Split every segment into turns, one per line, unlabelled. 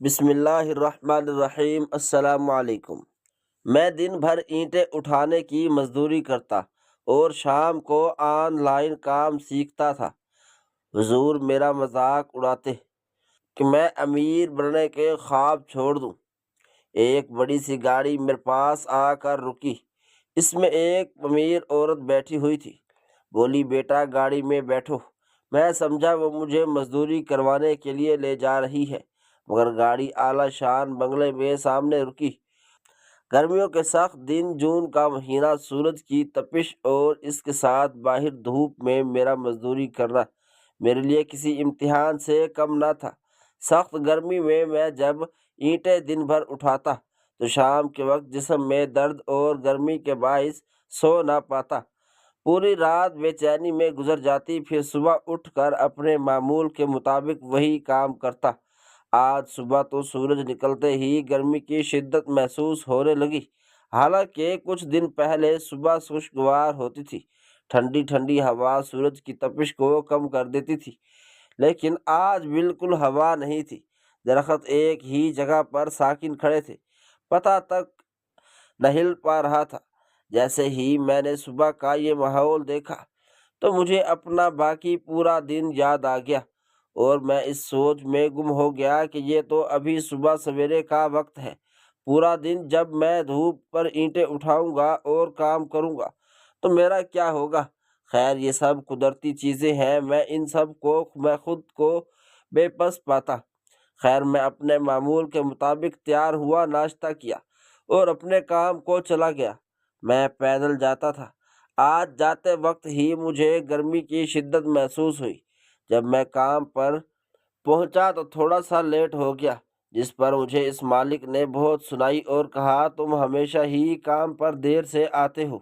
بسم اللہ الرحمن الرحیم۔ السلام علیکم۔ میں دن بھر اینٹیں اٹھانے کی مزدوری کرتا اور شام کو آن لائن کام سیکھتا تھا۔ حضور میرا مذاق اڑاتے کہ میں امیر بننے کے خواب چھوڑ دوں۔ ایک بڑی سی گاڑی میرے پاس آ کر رکی۔ اس میں ایک امیر عورت بیٹھی ہوئی تھی۔ بولی، بیٹا گاڑی میں بیٹھو۔ میں سمجھا وہ مجھے مزدوری کروانے کے لیے لے جا رہی ہے، مگر گاڑی اعلیٰ شان بنگلے میں سامنے رکی۔ گرمیوں کے سخت دن، جون کا مہینہ، سورج کی تپش اور اس کے ساتھ باہر دھوپ میں میرا مزدوری کرنا میرے لیے کسی امتحان سے کم نہ تھا۔ سخت گرمی میں جب اینٹیں دن بھر اٹھاتا تو شام کے وقت جسم میں درد اور گرمی کے باعث سو نہ پاتا۔ پوری رات بے چینی میں گزر جاتی، پھر صبح اٹھ کر اپنے معمول کے مطابق وہی کام کرتا۔ آج صبح تو سورج نکلتے ہی گرمی کی شدت محسوس ہونے لگی، حالانکہ کچھ دن پہلے صبح خوشگوار ہوتی تھی۔ ٹھنڈی ٹھنڈی ہوا سورج کی تپش کو کم کر دیتی تھی، لیکن آج بالکل ہوا نہیں تھی۔ درخت ایک ہی جگہ پر ساکن کھڑے تھے، پتہ تک نہ ہل پا رہا تھا۔ جیسے ہی میں نے صبح کا یہ ماحول دیکھا تو مجھے اپنا باقی پورا دن یاد آ گیا، اور میں اس سوچ میں گم ہو گیا کہ یہ تو ابھی صبح سویرے کا وقت ہے۔ پورا دن جب میں دھوپ پر اینٹیں اٹھاؤں گا اور کام کروں گا تو میرا کیا ہوگا؟ خیر، یہ سب قدرتی چیزیں ہیں، میں ان سب کو میں خود کو بے بس پاتا۔ خیر، میں اپنے معمول کے مطابق تیار ہوا، ناشتہ کیا اور اپنے کام کو چلا گیا۔ میں پیدل جاتا تھا۔ آج جاتے وقت ہی مجھے گرمی کی شدت محسوس ہوئی۔ جب میں کام پر پہنچا تو تھوڑا سا لیٹ ہو گیا، جس پر مجھے اس مالک نے بہت سنائی اور کہا، تم ہمیشہ ہی کام پر دیر سے آتے ہو،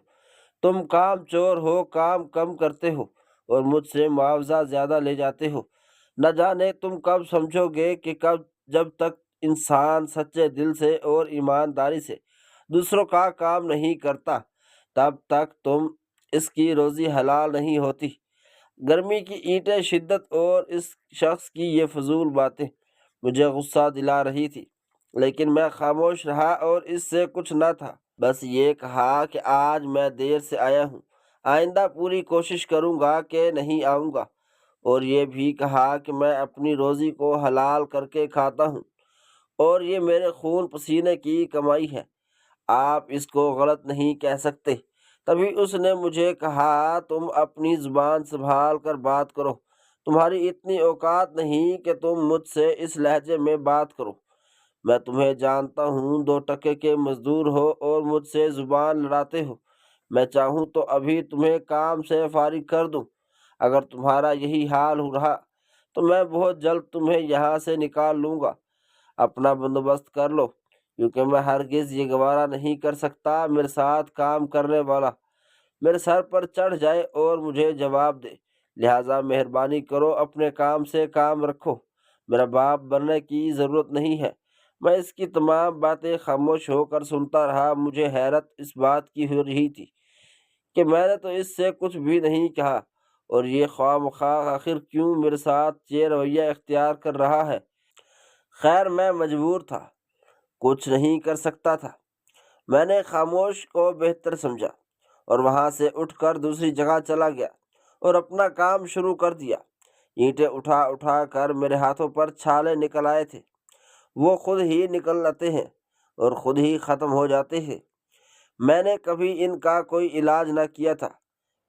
تم کام چور ہو، کام کم کرتے ہو اور مجھ سے معاوضہ زیادہ لے جاتے ہو۔ نہ جانے تم کب سمجھو گے کہ جب تک انسان سچے دل سے اور ایمانداری سے دوسروں کا کام نہیں کرتا، تب تک تم اس کی روزی حلال نہیں ہوتی۔ گرمی کی اینٹیں، شدت اور اس شخص کی یہ فضول باتیں مجھے غصہ دلا رہی تھی، لیکن میں خاموش رہا اور اس سے کچھ نہ تھا۔ بس یہ کہا کہ آج میں دیر سے آیا ہوں، آئندہ پوری کوشش کروں گا کہ نہیں آؤں گا، اور یہ بھی کہا کہ میں اپنی روزی کو حلال کر کے کھاتا ہوں اور یہ میرے خون پسینے کی کمائی ہے، آپ اس کو غلط نہیں کہہ سکتے۔ تبھی اس نے مجھے کہا، تم اپنی زبان سنبھال کر بات کرو، تمہاری اتنی اوقات نہیں کہ تم مجھ سے اس لہجے میں بات کرو۔ میں تمہیں جانتا ہوں، 2 ٹکے کے مزدور ہو اور مجھ سے زبان لڑاتے ہو۔ میں چاہوں تو ابھی تمہیں کام سے فارغ کر دوں۔ اگر تمہارا یہی حال ہو رہا تو میں بہت جلد تمہیں یہاں سے نکال لوں گا۔ اپنا بندوبست کر لو، کیونکہ میں ہرگز یہ گوارا نہیں کر سکتا میرے ساتھ کام کرنے والا میرے سر پر چڑھ جائے اور مجھے جواب دے۔ لہٰذا مہربانی کرو، اپنے کام سے کام رکھو۔ میرا باپ بننے کی ضرورت نہیں ہے۔ میں اس کی تمام باتیں خاموش ہو کر سنتا رہا۔ مجھے حیرت اس بات کی ہو رہی تھی کہ میں نے تو اس سے کچھ بھی نہیں کہا، اور یہ خواہ مخواہ آخر کیوں میرے ساتھ یہ رویہ اختیار کر رہا ہے۔ خیر، میں مجبور تھا، کچھ نہیں کر سکتا تھا۔ میں نے خاموش کو بہتر سمجھا اور وہاں سے اٹھ کر دوسری جگہ چلا گیا اور اپنا کام شروع کر دیا۔ اینٹیں اٹھا اٹھا کر میرے ہاتھوں پر چھالے نکل آئے تھے۔ وہ خود ہی نکل آتے ہیں اور خود ہی ختم ہو جاتے ہیں۔ میں نے کبھی ان کا کوئی علاج نہ کیا تھا۔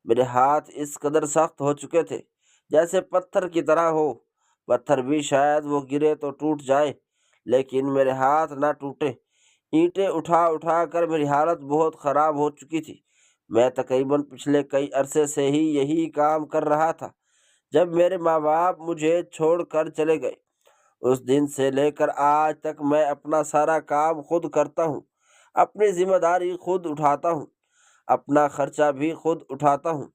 میرے ہاتھ اس قدر سخت ہو چکے تھے جیسے پتھر کی طرح ہو۔ پتھر بھی شاید وہ گرے تو ٹوٹ جائے، لیکن میرے ہاتھ نہ ٹوٹے۔ اینٹیں اٹھا اٹھا کر میری حالت بہت خراب ہو چکی تھی۔ میں تقریباً پچھلے کئی عرصے سے ہی یہی کام کر رہا تھا۔ جب میرے ماں باپ مجھے چھوڑ کر چلے گئے، اس دن سے لے کر آج تک میں اپنا سارا کام خود کرتا ہوں، اپنی ذمہ داری خود اٹھاتا ہوں، اپنا خرچہ بھی خود اٹھاتا ہوں،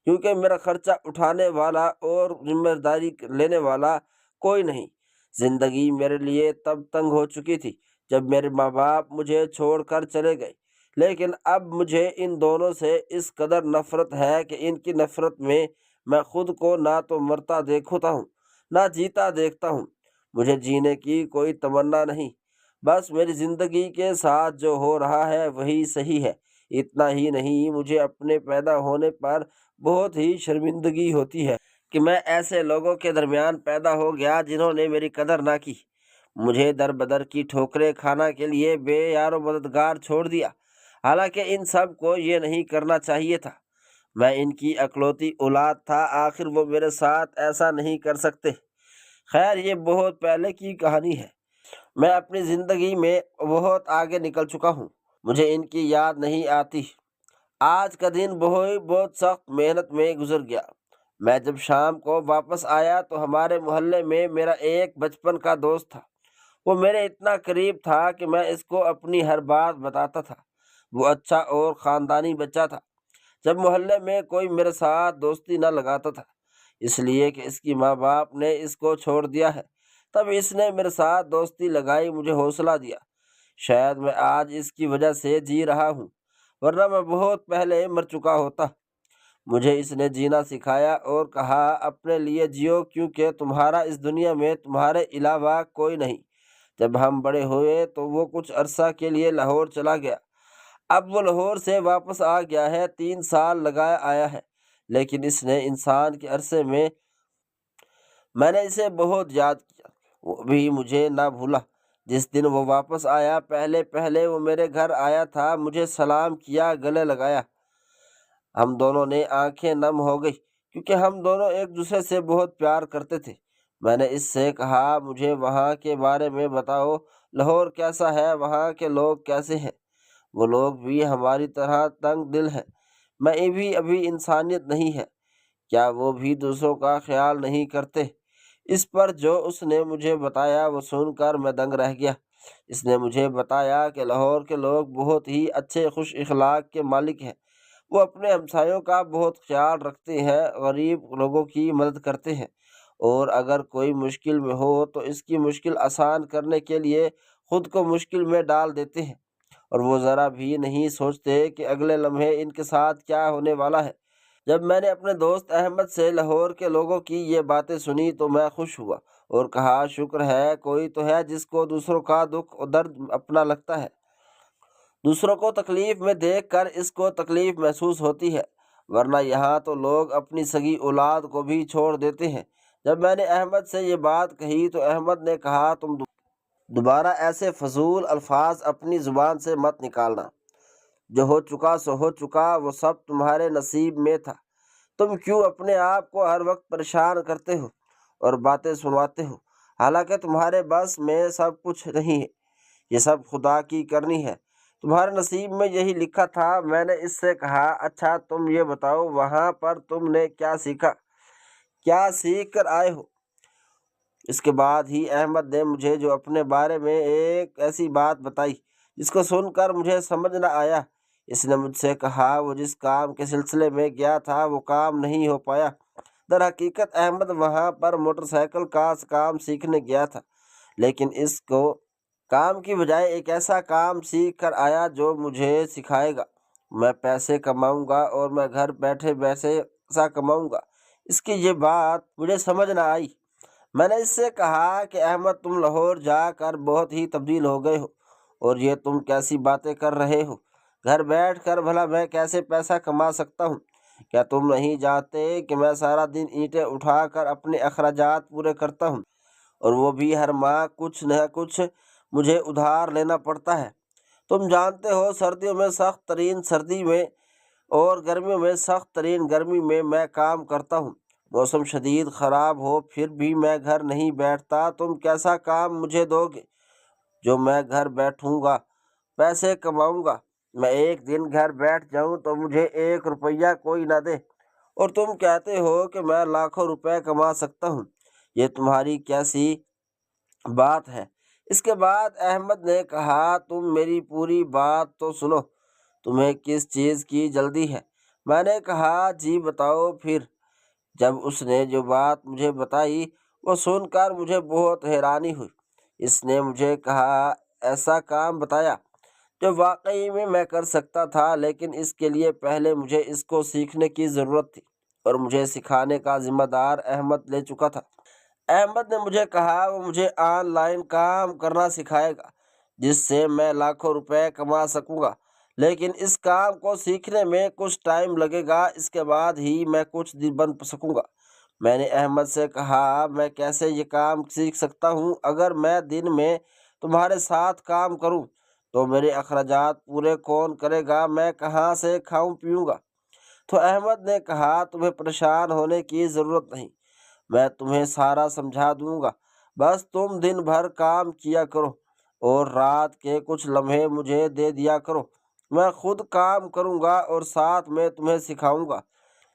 کیونکہ میرا خرچہ اٹھانے والا اور ذمہ داری لینے والا کوئی نہیں۔ زندگی میرے لیے تب تنگ ہو چکی تھی جب میرے ماں باپ مجھے چھوڑ کر چلے گئے، لیکن اب مجھے ان دونوں سے اس قدر نفرت ہے کہ ان کی نفرت میں خود کو نہ تو مرتا دیکھتا ہوں، نہ جیتا دیکھتا ہوں۔ مجھے جینے کی کوئی تمنا نہیں، بس میری زندگی کے ساتھ جو ہو رہا ہے وہی صحیح ہے۔ اتنا ہی نہیں، مجھے اپنے پیدا ہونے پر بہت ہی شرمندگی ہوتی ہے کہ میں ایسے لوگوں کے درمیان پیدا ہو گیا جنہوں نے میری قدر نہ کی، مجھے در بدر کی ٹھوکریں کھانا کے لیے بے یار و مددگار چھوڑ دیا، حالانکہ ان سب کو یہ نہیں کرنا چاہیے تھا۔ میں ان کی اکلوتی اولاد تھا، آخر وہ میرے ساتھ ایسا نہیں کر سکتے۔ خیر، یہ بہت پہلے کی کہانی ہے، میں اپنی زندگی میں بہت آگے نکل چکا ہوں، مجھے ان کی یاد نہیں آتی۔ آج کا دن بہت سخت محنت میں گزر گیا۔ میں جب شام کو واپس آیا تو ہمارے محلے میں میرا ایک بچپن کا دوست تھا، وہ میرے اتنا قریب تھا کہ میں اس کو اپنی ہر بات بتاتا تھا۔ وہ اچھا اور خاندانی بچہ تھا۔ جب محلے میں کوئی میرے ساتھ دوستی نہ لگاتا تھا، اس لیے کہ اس کی ماں باپ نے اس کو چھوڑ دیا ہے، تب اس نے میرے ساتھ دوستی لگائی، مجھے حوصلہ دیا۔ شاید میں آج اس کی وجہ سے جی رہا ہوں، ورنہ میں بہت پہلے مر چکا ہوتا۔ مجھے اس نے جینا سکھایا اور کہا اپنے لیے جیو، کیونکہ تمہارا اس دنیا میں تمہارے علاوہ کوئی نہیں۔ جب ہم بڑے ہوئے تو وہ کچھ عرصہ کے لیے لاہور چلا گیا، اب وہ لاہور سے واپس آ گیا ہے، 3 سال لگایا آیا ہے، لیکن اس نے انسان کے عرصے میں نے اسے بہت یاد کیا، وہ بھی مجھے نہ بھولا۔ جس دن وہ واپس آیا، پہلے وہ میرے گھر آیا تھا، مجھے سلام کیا، گلے لگایا۔ ہم دونوں نے آنکھیں نم ہو گئی، کیونکہ ہم دونوں ایک دوسرے سے بہت پیار کرتے تھے۔ میں نے اس سے کہا مجھے وہاں کے بارے میں بتاؤ، لاہور کیسا ہے، وہاں کے لوگ کیسے ہیں؟ وہ لوگ بھی ہماری طرح تنگ دل ہیں، میں بھی ابھی انسانیت نہیں ہے، کیا وہ بھی دوسروں کا خیال نہیں کرتے؟ اس پر جو اس نے مجھے بتایا وہ سن کر میں دنگ رہ گیا۔ اس نے مجھے بتایا کہ لاہور کے لوگ بہت ہی اچھے خوش اخلاق کے مالک ہیں، وہ اپنے ہمسایوں کا بہت خیال رکھتے ہیں، غریب لوگوں کی مدد کرتے ہیں، اور اگر کوئی مشکل میں ہو تو اس کی مشکل آسان کرنے کے لیے خود کو مشکل میں ڈال دیتے ہیں، اور وہ ذرا بھی نہیں سوچتے کہ اگلے لمحے ان کے ساتھ کیا ہونے والا ہے۔ جب میں نے اپنے دوست احمد سے لاہور کے لوگوں کی یہ باتیں سنی تو میں خوش ہوا اور کہا شکر ہے کوئی تو ہے جس کو دوسروں کا دکھ اور درد اپنا لگتا ہے، دوسروں کو تکلیف میں دیکھ کر اس کو تکلیف محسوس ہوتی ہے، ورنہ یہاں تو لوگ اپنی سگی اولاد کو بھی چھوڑ دیتے ہیں۔ جب میں نے احمد سے یہ بات کہی تو احمد نے کہا تم دوبارہ ایسے فضول الفاظ اپنی زبان سے مت نکالنا، جو ہو چکا سو ہو چکا، وہ سب تمہارے نصیب میں تھا، تم کیوں اپنے آپ کو ہر وقت پریشان کرتے ہو اور باتیں سنواتے ہو، حالانکہ تمہارے بس میں سب کچھ نہیں ہے، یہ سب خدا کی کرنی ہے، تمہارے نصیب میں یہی لکھا تھا۔ میں نے اس سے کہا اچھا تم یہ بتاؤ وہاں پر تم نے کیا سیکھا، کیا سیکھ کر آئے ہو؟ اس کے بعد ہی احمد نے مجھے جو اپنے بارے میں ایک ایسی بات بتائی جس کو سن کر مجھے سمجھ نہ آیا۔ اس نے مجھ سے کہا وہ جس کام کے سلسلے میں گیا تھا وہ کام نہیں ہو پایا۔ در حقیقت احمد وہاں پر موٹر سائیکل کا کام سیکھنے گیا تھا، لیکن اس کو کام کی بجائے ایک ایسا کام سیکھ کر آیا جو مجھے سکھائے گا میں پیسے کماؤں گا، اور میں گھر بیٹھے پیسہ کماؤں گا۔ اس کی یہ بات مجھے سمجھ نہ آئی۔ میں نے اس سے کہا کہ احمد تم لاہور جا کر بہت ہی تبدیل ہو گئے ہو، اور یہ تم کیسی باتیں کر رہے ہو؟ گھر بیٹھ کر بھلا میں کیسے پیسہ کما سکتا ہوں؟ کیا تم نہیں جانتے کہ میں سارا دن اینٹیں اٹھا کر اپنے اخراجات پورے کرتا ہوں، اور وہ بھی ہر ماہ کچھ نہ کچھ مجھے ادھار لینا پڑتا ہے؟ تم جانتے ہو سردیوں میں سخت ترین سردی میں اور گرمیوں میں سخت ترین گرمی میں میں کام کرتا ہوں، موسم شدید خراب ہو پھر بھی میں گھر نہیں بیٹھتا۔ تم کیسا کام مجھے دو گے جو میں گھر بیٹھوں گا پیسے کماؤں گا؟ میں ایک دن گھر بیٹھ جاؤں تو مجھے 1 روپیہ کوئی نہ دے، اور تم کہتے ہو کہ میں لاکھوں روپے کما سکتا ہوں، یہ تمہاری کیسی بات ہے؟ اس کے بعد احمد نے کہا تم میری پوری بات تو سنو، تمہیں کس چیز کی جلدی ہے؟ میں نے کہا جی بتاؤ پھر۔ جب اس نے جو بات مجھے بتائی وہ سن کر مجھے بہت حیرانی ہوئی۔ اس نے مجھے کہا ایسا کام بتایا جو واقعی میں کر سکتا تھا، لیکن اس کے لیے پہلے مجھے اس کو سیکھنے کی ضرورت تھی، اور مجھے سکھانے کا ذمہ دار احمد لے چکا تھا۔ احمد نے مجھے کہا وہ مجھے آن لائن کام کرنا سکھائے گا جس سے میں لاکھوں روپے کما سکوں گا، لیکن اس کام کو سیکھنے میں کچھ ٹائم لگے گا، اس کے بعد ہی میں کچھ دن بن سکوں گا۔ میں نے احمد سے کہا میں کیسے یہ کام سیکھ سکتا ہوں؟ اگر میں دن میں تمہارے ساتھ کام کروں تو میرے اخراجات پورے کون کرے گا؟ میں کہاں سے کھاؤں پیوں گا؟ تو احمد نے کہا تمہیں پریشان ہونے کی ضرورت نہیں، میں تمہیں سارا سمجھا دوں گا، بس تم دن بھر کام کیا کرو اور رات کے کچھ لمحے مجھے دے دیا کرو، میں خود کام کروں گا اور ساتھ میں تمہیں سکھاؤں گا،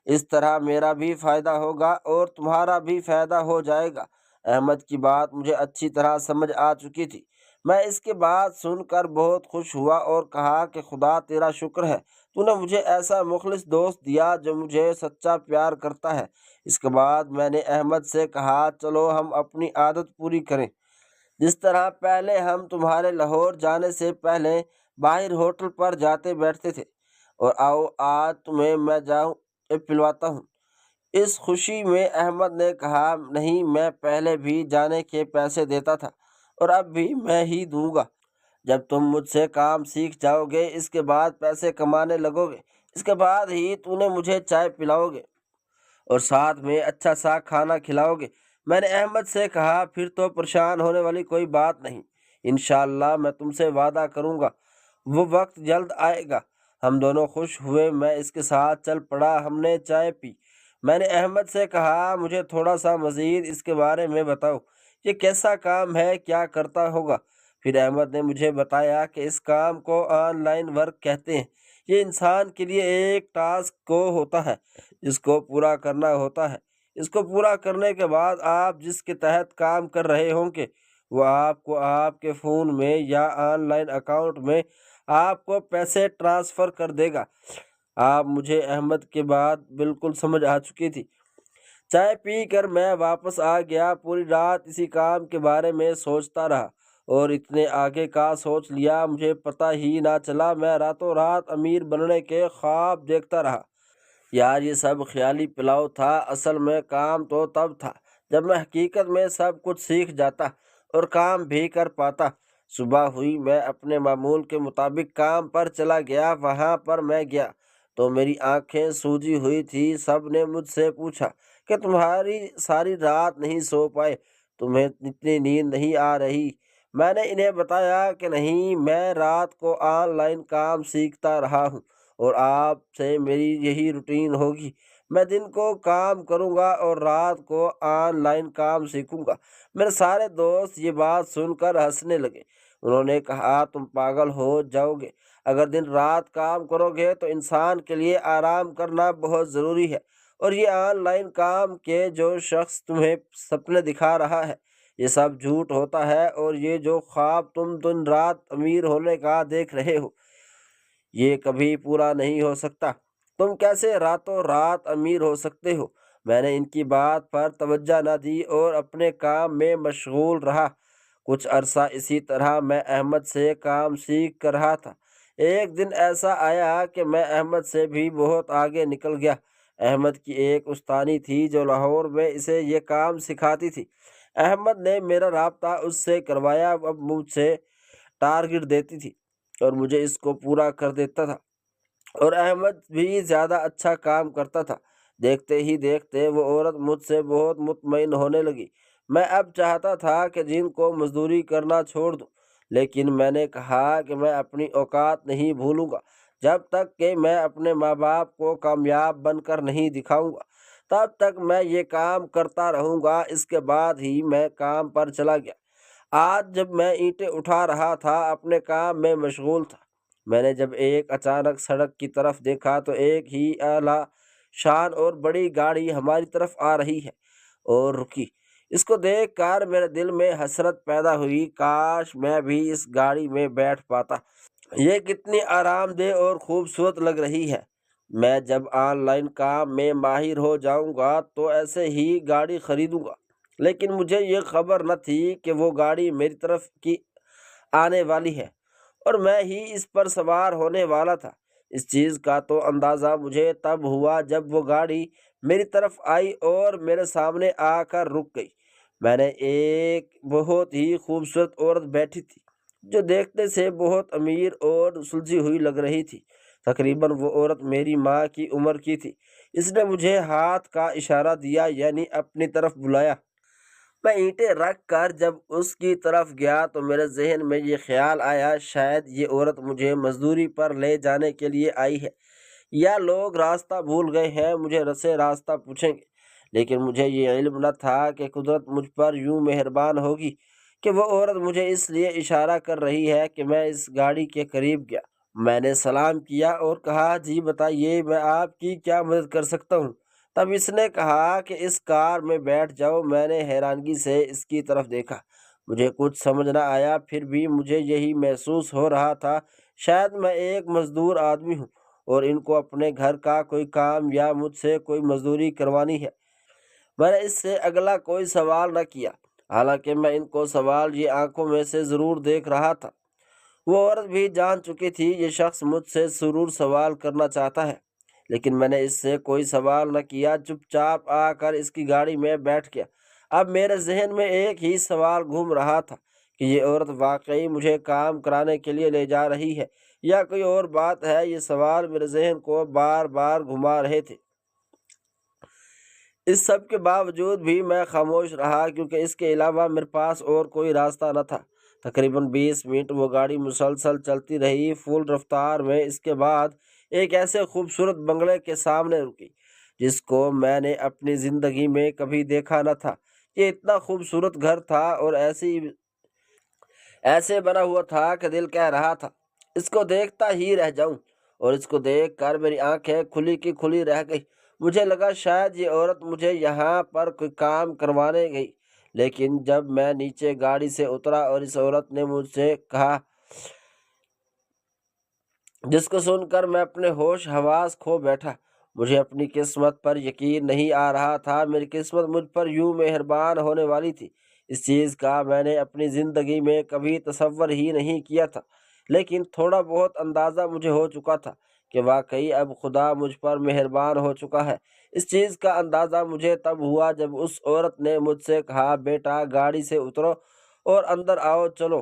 اس طرح میرا بھی فائدہ ہوگا اور تمہارا بھی فائدہ ہو جائے گا۔ احمد کی بات مجھے اچھی طرح سمجھ آ چکی تھی، میں اس کے بعد سن کر بہت خوش ہوا اور کہا کہ خدا تیرا شکر ہے، تو نے مجھے ایسا مخلص دوست دیا جو مجھے سچا پیار کرتا ہے۔ اس کے بعد میں نے احمد سے کہا چلو ہم اپنی عادت پوری کریں، جس طرح پہلے ہم تمہارے لاہور جانے سے پہلے باہر ہوٹل پر جاتے بیٹھتے تھے، اور آؤ آج تمہیں میں جاؤں پلواتا ہوں۔ اس خوشی میں احمد نے کہا نہیں، میں پہلے بھی جانے کے پیسے دیتا تھا اور اب بھی میں ہی دوں گا، جب تم مجھ سے کام سیکھ جاؤ گے، اس کے بعد پیسے کمانے لگو گے، اس کے بعد ہی تو نے مجھے چائے پلاؤ گے اور ساتھ میں اچھا سا کھانا کھلاؤ گے۔ میں نے احمد سے کہا پھر تو پریشان ہونے والی کوئی بات نہیں، انشاءاللہ میں تم سے وعدہ کروں گا وہ وقت جلد آئے گا۔ ہم دونوں خوش ہوئے، میں اس کے ساتھ چل پڑا، ہم نے چائے پی۔ میں نے احمد سے کہا مجھے تھوڑا سا مزید اس کے بارے میں بتاؤ، یہ کیسا کام ہے، کیا کرتا ہوگا؟ پھر احمد نے مجھے بتایا کہ اس کام کو آن لائن ورک کہتے ہیں، یہ انسان کے لیے ایک ٹاسک کو ہوتا ہے جس کو پورا کرنا ہوتا ہے، اس کو پورا کرنے کے بعد آپ جس کے تحت کام کر رہے ہوں گے وہ آپ کو آپ کے فون میں یا آن لائن اکاؤنٹ میں آپ کو پیسے ٹرانسفر کر دے گا۔ آپ مجھے احمد کے بات بالکل سمجھ آ چکی تھی۔ چائے پی کر میں واپس آ گیا، پوری رات اسی کام کے بارے میں سوچتا رہا اور اتنے آگے کا سوچ لیا مجھے پتہ ہی نہ چلا، میں راتوں رات امیر بننے کے خواب دیکھتا رہا۔ یار یہ سب خیالی پلاؤ تھا، اصل میں کام تو تب تھا جب میں حقیقت میں سب کچھ سیکھ جاتا اور کام بھی کر پاتا۔ صبح ہوئی، میں اپنے معمول کے مطابق کام پر چلا گیا۔ وہاں پر میں گیا تو میری آنکھیں سوجی ہوئی تھی، سب نے مجھ سے پوچھا کہ تمہاری ساری رات نہیں سو پائے، تمہیں اتنی نیند نہیں آ رہی؟ میں نے انہیں بتایا کہ نہیں، میں رات کو آن لائن کام سیکھتا رہا ہوں اور آپ سے میری یہی روٹین ہوگی، میں دن کو کام کروں گا اور رات کو آن لائن کام سیکھوں گا۔ میرے سارے دوست یہ بات سن کر ہنسنے لگے، انہوں نے کہا تم پاگل ہو جاؤ گے، اگر دن رات کام کرو گے تو انسان کے لیے آرام کرنا بہت ضروری ہے، اور یہ آن لائن کام کے جو شخص تمہیں سپنے دکھا رہا ہے یہ سب جھوٹ ہوتا ہے، اور یہ جو خواب تم دن رات امیر ہونے کا دیکھ رہے ہو یہ کبھی پورا نہیں ہو سکتا، تم کیسے راتوں رات امیر ہو سکتے ہو؟ میں نے ان کی بات پر توجہ نہ دی اور اپنے کام میں مشغول رہا۔ کچھ عرصہ اسی طرح میں احمد سے کام سیکھ کر رہا تھا۔ ایک دن ایسا آیا کہ میں احمد سے بھی بہت آگے نکل گیا۔ احمد کی ایک استانی تھی جو لاہور میں اسے یہ کام سکھاتی تھی۔ احمد نے میرا رابطہ اس سے کروایا، اب مجھ سے ٹارگٹ دیتی تھی اور مجھے اس کو پورا کر دیتا تھا، اور احمد بھی زیادہ اچھا کام کرتا تھا۔ دیکھتے ہی دیکھتے وہ عورت مجھ سے بہت مطمئن ہونے لگی۔ میں اب چاہتا تھا کہ جن کو مزدوری کرنا چھوڑ دوں، لیکن میں نے کہا کہ میں اپنی اوقات نہیں بھولوں گا، جب تک کہ میں اپنے ماں باپ کو کامیاب بن کر نہیں دکھاؤں گا تب تک میں یہ کام کرتا رہوں گا۔ اس کے بعد ہی میں کام پر چلا گیا۔ آج جب میں اینٹیں اٹھا رہا تھا اپنے کام میں مشغول تھا، میں نے جب ایک اچانک سڑک کی طرف دیکھا تو ایک ہی اعلیٰ شان اور بڑی گاڑی ہماری طرف آ رہی ہے اور رکی۔ اس کو دیکھ کر میرے دل میں حسرت پیدا ہوئی، کاش میں بھی اس گاڑی میں بیٹھ پاتا، یہ کتنی آرام دہ اور خوبصورت لگ رہی ہے۔ میں جب آن لائن کام میں ماہر ہو جاؤں گا تو ایسے ہی گاڑی خریدوں گا، لیکن مجھے یہ خبر نہ تھی کہ وہ گاڑی میری طرف کی آنے والی ہے اور میں ہی اس پر سوار ہونے والا تھا۔ اس چیز کا تو اندازہ مجھے تب ہوا جب وہ گاڑی میری طرف آئی اور میرے سامنے آ کر رک گئی۔ میں نے ایک بہت ہی خوبصورت عورت بیٹھی تھی جو دیکھنے سے بہت امیر اور سلجھی ہوئی لگ رہی تھی۔ تقریباً وہ عورت میری ماں کی عمر کی تھی۔ اس نے مجھے ہاتھ کا اشارہ دیا، یعنی اپنی طرف بلایا۔ میں اینٹیں رکھ کر جب اس کی طرف گیا تو میرے ذہن میں یہ خیال آیا، شاید یہ عورت مجھے مزدوری پر لے جانے کے لیے آئی ہے، یا لوگ راستہ بھول گئے ہیں، مجھے سے راستہ پوچھیں گے۔ لیکن مجھے یہ علم نہ تھا کہ قدرت مجھ پر یوں مہربان ہوگی کہ وہ عورت مجھے اس لیے اشارہ کر رہی ہے کہ میں اس گاڑی کے قریب گیا۔ میں نے سلام کیا اور کہا، جی بتائیے، میں آپ کی کیا مدد کر سکتا ہوں؟ تب اس نے کہا کہ اس کار میں بیٹھ جاؤ۔ میں نے حیرانگی سے اس کی طرف دیکھا۔ مجھے کچھ سمجھ نہ آیا، پھر بھی مجھے یہی محسوس ہو رہا تھا، شاید میں ایک مزدور آدمی ہوں اور ان کو اپنے گھر کا کوئی کام یا مجھ سے کوئی مزدوری کروانی ہے۔ میں نے اس سے اگلا کوئی سوال نہ کیا، حالانکہ میں ان کو سوال یہ آنکھوں میں سے ضرور دیکھ رہا تھا۔ وہ عورت بھی جان چکی تھی یہ شخص مجھ سے ضرور سوال کرنا چاہتا ہے، لیکن میں نے اس سے کوئی سوال نہ کیا، چپ چاپ آ کر اس کی گاڑی میں بیٹھ گیا۔ اب میرے ذہن میں ایک ہی سوال گھوم رہا تھا کہ یہ عورت واقعی مجھے کام کرانے کے لیے لے جا رہی ہے یا کوئی اور بات ہے۔ یہ سوال میرے ذہن کو بار بار گھما رہے تھے۔ اس سب کے باوجود بھی میں خاموش رہا، کیونکہ اس کے علاوہ میرے پاس اور کوئی راستہ نہ تھا۔ تقریباً 20 منٹ وہ گاڑی مسلسل چلتی رہی، فل رفتار میں۔ اس کے بعد ایک ایسے خوبصورت بنگلے کے سامنے رکی جس کو میں نے اپنی زندگی میں کبھی دیکھا نہ تھا۔ یہ اتنا خوبصورت گھر تھا اور ایسے بنا ہوا تھا کہ دل کہہ رہا تھا اس کو دیکھتا ہی رہ جاؤں، اور اس کو دیکھ کر میری آنکھیں کھلی کی کھلی رہ گئی۔ مجھے لگا شاید یہ عورت مجھے یہاں پر کوئی کام کروانے گئی، لیکن جب میں نیچے گاڑی سے اترا اور اس عورت نے مجھ سے کہا، جس کو سن کر میں اپنے ہوش حواس کھو بیٹھا۔ مجھے اپنی قسمت پر یقین نہیں آ رہا تھا۔ میری قسمت مجھ پر یوں مہربان ہونے والی تھی، اس چیز کا میں نے اپنی زندگی میں کبھی تصور ہی نہیں کیا تھا، لیکن تھوڑا بہت اندازہ مجھے ہو چکا تھا کہ واقعی اب خدا مجھ پر مہربان ہو چکا ہے۔ اس چیز کا اندازہ مجھے تب ہوا جب اس عورت نے مجھ سے کہا، بیٹا گاڑی سے اترو اور اندر آؤ، چلو۔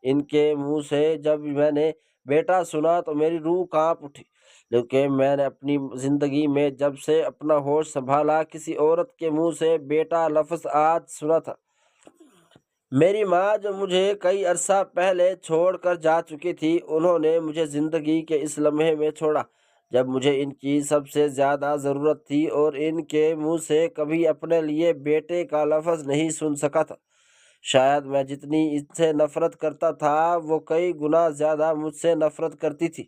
ان کے منہ سے جب میں نے بیٹا سنا تو میری روح کانپ اٹھی، کیونکہ میں نے اپنی زندگی میں جب سے اپنا ہوش سنبھالا کسی عورت کے منہ سے بیٹا لفظ آج سنا تھا۔ میری ماں جو مجھے کئی عرصہ پہلے چھوڑ کر جا چکی تھی، انہوں نے مجھے زندگی کے اس لمحے میں چھوڑا جب مجھے ان کی سب سے زیادہ ضرورت تھی، اور ان کے منہ سے کبھی اپنے لیے بیٹے کا لفظ نہیں سن سکا تھا۔ شاید میں جتنی ان سے نفرت کرتا تھا وہ کئی گنا زیادہ مجھ سے نفرت کرتی تھی۔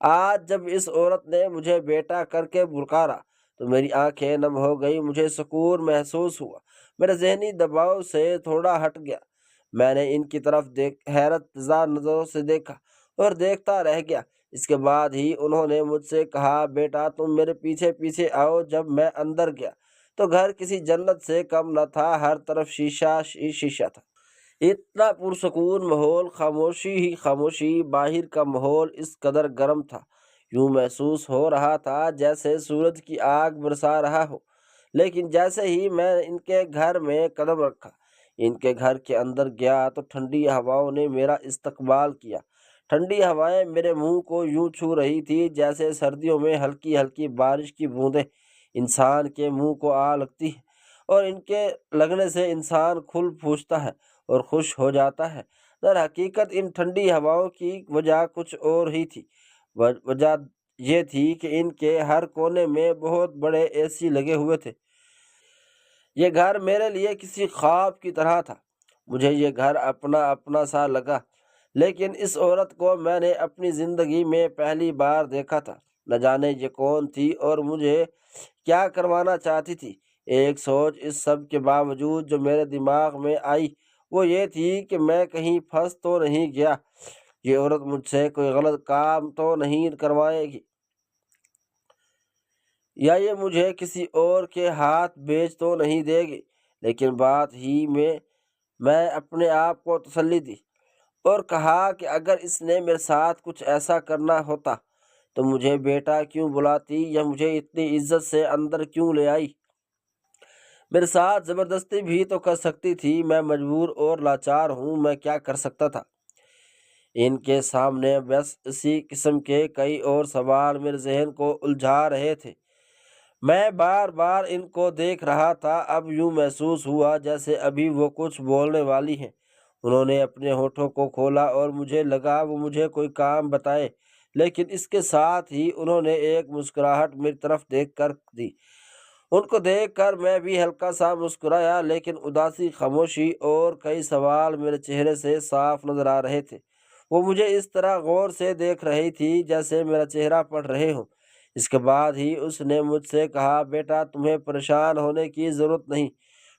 آج جب اس عورت نے مجھے بیٹا کر کے پکارا تو میری آنکھیں نم ہو گئی، مجھے سکون محسوس ہوا، میرے ذہنی دباؤ سے تھوڑا ہٹ گیا۔ میں نے ان کی طرف حیرت زدہ نظروں سے دیکھا اور دیکھتا رہ گیا۔ اس کے بعد ہی انہوں نے مجھ سے کہا، بیٹا تم میرے پیچھے پیچھے آؤ۔ جب میں اندر گیا تو گھر کسی جنت سے کم نہ تھا، ہر طرف شیشہ ہی شیشہ تھا۔ اتنا پرسکون ماحول، خاموشی ہی خاموشی، باہر کا ماحول اس قدر گرم تھا، یوں محسوس ہو رہا تھا جیسے سورج کی آگ برسا رہا ہو۔ لیکن جیسے ہی میں ان کے گھر میں قدم رکھا، ان کے گھر کے اندر گیا، تو ٹھنڈی ہواؤں نے میرا استقبال کیا۔ ٹھنڈی ہوائیں میرے منہ کو یوں چھو رہی تھی جیسے سردیوں میں ہلکی ہلکی بارش کی بوندیں انسان کے منہ کو آ لگتی ہیں، اور ان کے لگنے سے انسان کھل پھوستا ہے اور خوش ہو جاتا ہے۔ در حقیقت ان ٹھنڈی ہواؤں کی وجہ کچھ اور ہی تھی۔ وجہ یہ تھی کہ ان کے ہر کونے میں بہت بڑے اے سی لگے ہوئے تھے۔ یہ گھر میرے لیے کسی خواب کی طرح تھا۔ مجھے یہ گھر اپنا اپنا سا لگا، لیکن اس عورت کو میں نے اپنی زندگی میں پہلی بار دیکھا تھا۔ نہ جانے یہ کون تھی اور مجھے کیا کروانا چاہتی تھی۔ ایک سوچ اس سب کے باوجود جو میرے دماغ میں آئی وہ یہ تھی کہ میں کہیں پھنس تو نہیں گیا، یہ عورت مجھ سے کوئی غلط کام تو نہیں کروائے گی، یا یہ مجھے کسی اور کے ہاتھ بیچ تو نہیں دے گی۔ لیکن بات ہی میں اپنے آپ کو تسلی دی اور کہا کہ اگر اس نے میرے ساتھ کچھ ایسا کرنا ہوتا تو مجھے بیٹا کیوں بلاتی یا مجھے اتنی عزت سے اندر کیوں لے آئی۔ میرے ساتھ زبردستی بھی تو کر سکتی تھی، میں مجبور اور لاچار ہوں، میں کیا کر سکتا تھا؟ ان کے سامنے بس اسی قسم کے کئی اور سوال میرے ذہن کو الجھا رہے تھے۔ میں بار بار ان کو دیکھ رہا تھا، اب یوں محسوس ہوا جیسے ابھی وہ کچھ بولنے والی ہیں۔ انہوں نے اپنے ہونٹوں کو کھولا اور مجھے لگا وہ مجھے کوئی کام بتائے، لیکن اس کے ساتھ ہی انہوں نے ایک مسکراہٹ میری طرف دیکھ کر دی۔ ان کو دیکھ کر میں بھی ہلکا سا مسکرایا، لیکن اداسی، خاموشی اور کئی سوال میرے چہرے سے صاف نظر آ رہے تھے۔ وہ مجھے اس طرح غور سے دیکھ رہی تھی جیسے میرا چہرہ پڑھ رہے ہوں۔ اس کے بعد ہی اس نے مجھ سے کہا، بیٹا تمہیں پریشان ہونے کی ضرورت نہیں،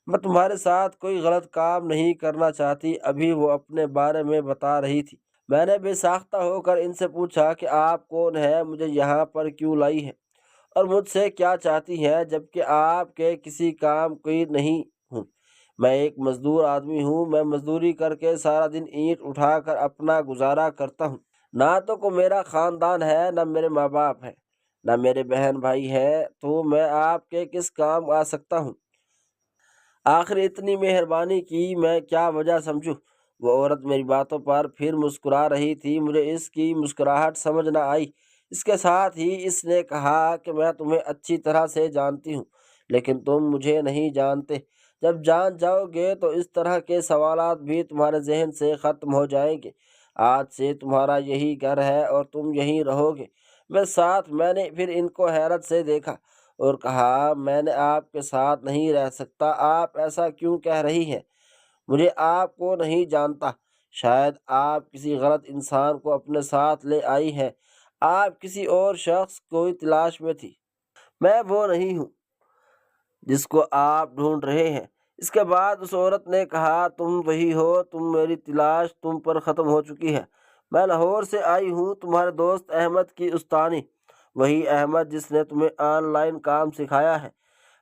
میں تمہارے ساتھ کوئی غلط کام نہیں کرنا چاہتی۔ ابھی وہ اپنے بارے میں بتا رہی تھی۔ میں نے بے ساختہ ہو کر ان سے پوچھا کہ آپ کون ہیں، مجھے یہاں پر کیوں لائی ہیں اور مجھ سے کیا چاہتی ہیں، جبکہ آپ کے کسی کام کی نہیں ہوں۔ میں ایک مزدور آدمی ہوں، میں مزدوری کر کے سارا دن اینٹ اٹھا کر اپنا گزارا کرتا ہوں۔ نہ تو کوئی میرا خاندان ہے، نہ میرے ماں باپ ہیں، نہ میرے بہن بھائی ہیں، تو میں آپ کے کس کام آ سکتا ہوں؟ آخر اتنی مہربانی کی میں کیا وجہ سمجھوں؟ وہ عورت میری باتوں پر پھر مسکرا رہی تھی۔ مجھے اس کی مسکراہٹ سمجھ نہ آئی۔ اس کے ساتھ ہی اس نے کہا کہ میں تمہیں اچھی طرح سے جانتی ہوں، لیکن تم مجھے نہیں جانتے۔ جب جان جاؤ گے تو اس طرح کے سوالات بھی تمہارے ذہن سے ختم ہو جائیں گے۔ آج سے تمہارا یہی گھر ہے اور تم یہیں رہو گے۔ میں نے پھر ان کو حیرت سے دیکھا اور کہا، میں نے آپ کے ساتھ نہیں رہ سکتا۔ آپ ایسا کیوں کہہ رہی ہیں؟ مجھے آپ کو نہیں جانتا۔ شاید آپ کسی غلط انسان کو اپنے ساتھ لے آئی ہیں۔ آپ کسی اور شخص کی تلاش میں تھی۔ میں وہ نہیں ہوں جس کو آپ ڈھونڈ رہے ہیں۔ اس کے بعد اس عورت نے کہا، تم وہی ہو، میری تلاش تم پر ختم ہو چکی ہے۔ میں لاہور سے آئی ہوں، تمہارے دوست احمد کی استانی، وہی احمد جس نے تمہیں آن لائن کام سکھایا ہے۔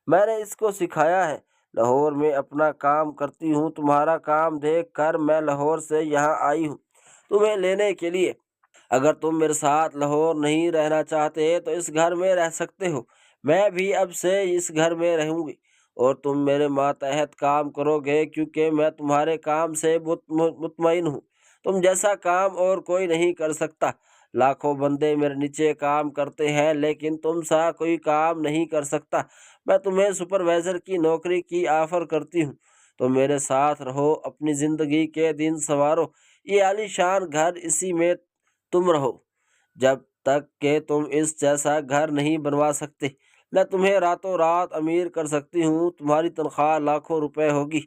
میں نے اس کو سکھایا ہے۔ لاہور میں اپنا کام کرتی ہوں۔ تمہارا کام دیکھ کر میں لاہور سے یہاں آئی ہوں تمہیں لینے کے لیے۔ اگر تم میرے ساتھ لاہور نہیں رہنا چاہتے تو اس گھر میں رہ سکتے ہو۔ میں بھی اب سے اس گھر میں رہوں گی اور تم میرے ماتحت کام کرو گے، کیونکہ میں تمہارے کام سے مطمئن ہوں۔ تم جیسا کام اور کوئی نہیں کر سکتا۔ لاکھوں بندے میرے نیچے کام کرتے ہیں، لیکن تم سا کوئی کام نہیں کر سکتا۔ میں تمہیں سپروائزر کی نوکری کی آفر کرتی ہوں۔ تو میرے ساتھ رہو، اپنی زندگی کے دن سنوارو۔ یہ عالی شان گھر، اسی میں تم رہو جب تک کہ تم اس جیسا گھر نہیں بنوا سکتے۔ میں تمہیں راتوں رات امیر کر سکتی ہوں۔ تمہاری تنخواہ لاکھوں روپے ہوگی،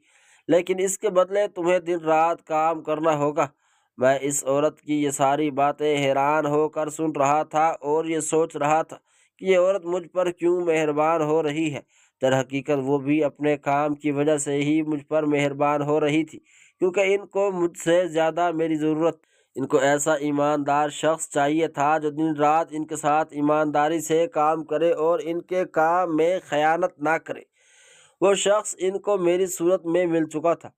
لیکن اس کے بدلے تمہیں دن رات کام کرنا ہوگا۔ میں اس عورت کی یہ ساری باتیں حیران ہو کر سن رہا تھا اور یہ سوچ رہا تھا کہ یہ عورت مجھ پر کیوں مہربان ہو رہی ہے۔ در حقیقت وہ بھی اپنے کام کی وجہ سے ہی مجھ پر مہربان ہو رہی تھی، کیونکہ ان کو مجھ سے زیادہ میری ضرورت۔ ان کو ایسا ایماندار شخص چاہیے تھا جو دن رات ان کے ساتھ ایمانداری سے کام کرے اور ان کے کام میں خیانت نہ کرے۔ وہ شخص ان کو میری صورت میں مل چکا تھا۔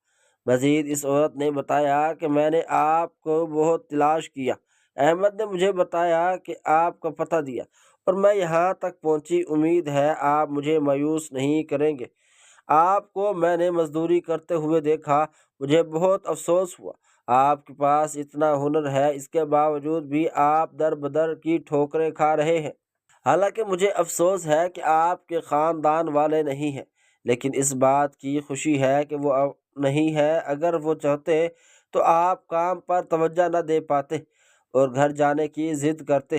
مزید اس عورت نے بتایا کہ میں نے آپ کو بہت تلاش کیا۔ احمد نے مجھے بتایا کہ آپ کا پتہ دیا اور میں یہاں تک پہنچی۔ امید ہے آپ مجھے مایوس نہیں کریں گے۔ آپ کو میں نے مزدوری کرتے ہوئے دیکھا، مجھے بہت افسوس ہوا۔ آپ کے پاس اتنا ہنر ہے، اس کے باوجود بھی آپ در بدر کی ٹھوکریں کھا رہے ہیں۔ حالانکہ مجھے افسوس ہے کہ آپ کے خاندان والے نہیں ہیں، لیکن اس بات کی خوشی ہے کہ وہ نہیں ہے۔ اگر وہ چاہتے تو آپ کام پر توجہ نہ دے پاتے اور گھر جانے کی ضد کرتے۔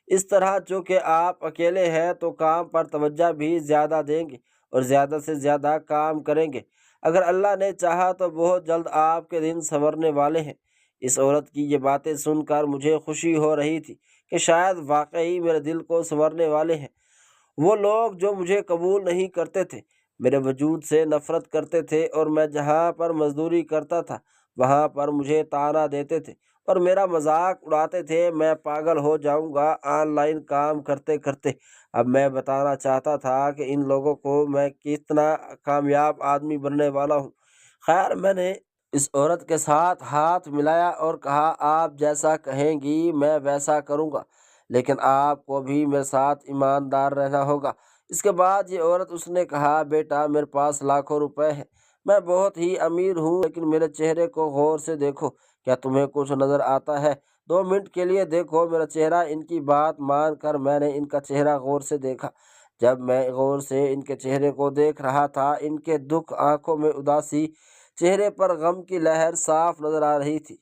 اس طرح چونکہ آپ اکیلے ہیں تو کام پر توجہ بھی زیادہ دیں گے اور زیادہ سے زیادہ کام کریں گے۔ اگر اللہ نے چاہا تو بہت جلد آپ کے دن سنورنے والے ہیں۔ اس عورت کی یہ باتیں سن کر مجھے خوشی ہو رہی تھی کہ شاید واقعی میرے دل کو سنورنے والے ہیں۔ وہ لوگ جو مجھے قبول نہیں کرتے تھے، میرے وجود سے نفرت کرتے تھے اور میں جہاں پر مزدوری کرتا تھا وہاں پر مجھے طعنہ دیتے تھے اور میرا مذاق اڑاتے تھے، میں پاگل ہو جاؤں گا آن لائن کام کرتے کرتے۔ اب میں بتانا چاہتا تھا کہ ان لوگوں کو میں کتنا کامیاب آدمی بننے والا ہوں۔ خیر، میں نے اس عورت کے ساتھ ہاتھ ملایا اور کہا، آپ جیسا کہیں گی میں ویسا کروں گا، لیکن آپ کو بھی میرے ساتھ ایماندار رہنا ہوگا، اس کے بعد یہ عورت اس نے کہا، بیٹا میرے پاس لاکھوں روپے ہیں، میں بہت ہی امیر ہوں، لیکن میرے چہرے کو غور سے دیکھو، کیا تمہیں کچھ نظر آتا ہے؟ 2 منٹ کے لیے دیکھو میرا چہرہ۔ ان کی بات مان کر میں نے ان کا چہرہ غور سے دیکھا۔ جب میں غور سے ان کے چہرے کو دیکھ رہا تھا، ان کے دکھ، آنکھوں میں اداسی، چہرے پر غم کی لہر صاف نظر آ رہی تھی۔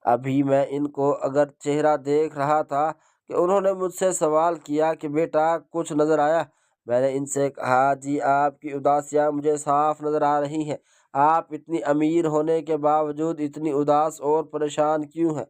ابھی میں ان کو اگر چہرہ دیکھ رہا تھا کہ انہوں نے مجھ سے سوال کیا کہ بیٹا کچھ نظر آیا؟ میں نے ان سے کہا، جی آپ کی اداسیاں مجھے صاف نظر آ رہی ہیں۔ آپ اتنی امیر ہونے کے باوجود اتنی اداس اور پریشان کیوں ہیں؟